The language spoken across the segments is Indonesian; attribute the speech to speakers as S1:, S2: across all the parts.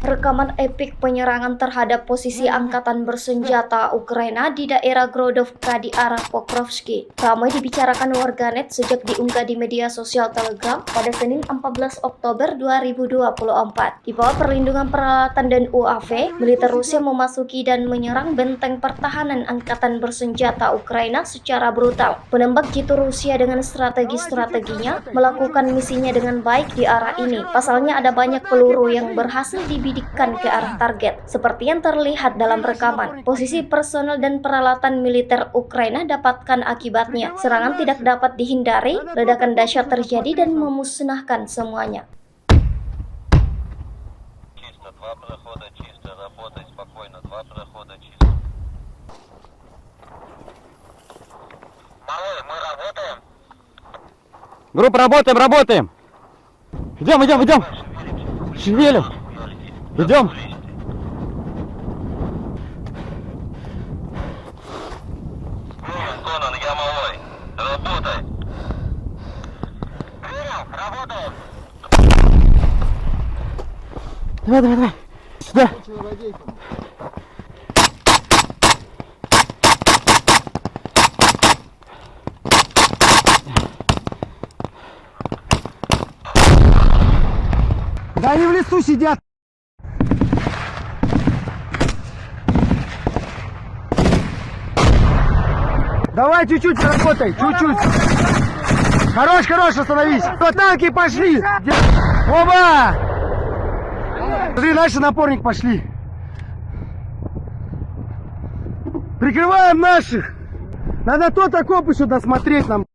S1: Rekaman epik penyerangan terhadap posisi angkatan bersenjata Ukraina di daerah Grodovka di arah Pokrovsky ramai dibicarakan warganet sejak diunggah di media sosial Telegram pada Senin 14 Oktober 2024. Di bawah perlindungan peralatan dan UAV, militer Rusia memasuki dan menyerang benteng pertahanan angkatan bersenjata Ukraina secara brutal. Penembak jitu Rusia dengan strategi-strateginya melakukan misinya dengan baik di arah ini. Pasalnya ada banyak peluru yang berhasil dibidikkan ke arah target, seperti yang terlihat dalam rekaman. Posisi personel dan peralatan militer Ukraina dapatkan akibatnya. Serangan tidak dapat dihindari, ledakan dahsyat terjadi dan memusnahkan semuanya.
S2: Группа, работаем. Идем. Шевелим. Идем.
S3: Конан, я малой. Работай. Работаем.
S2: Давай. Сюда.
S4: Да они в лесу сидят. Давай чуть-чуть работай, чуть-чуть. Хорош, остановись. Вот танки пошли. Оба! Смотри, дальше напорник пошли. Прикрываем наших. Надо тот окоп еще досмотреть нам.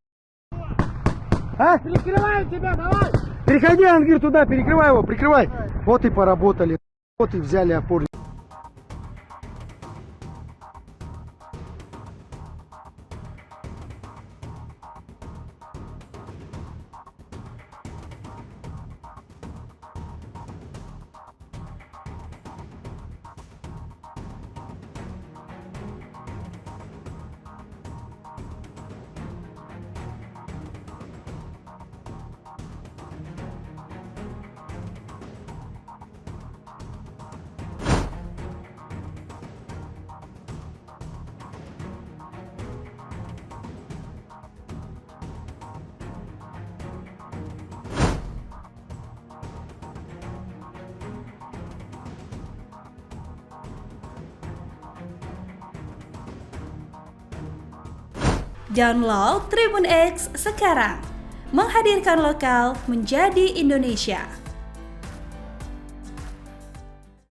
S4: А?
S5: Перекрываю тебя, давай!
S4: Переходи, Ангир, туда, перекрывай его, прикрывай. Вот и поработали. Вот и взяли опорник.
S6: Download Tribun X sekarang, menghadirkan lokal menjadi Indonesia.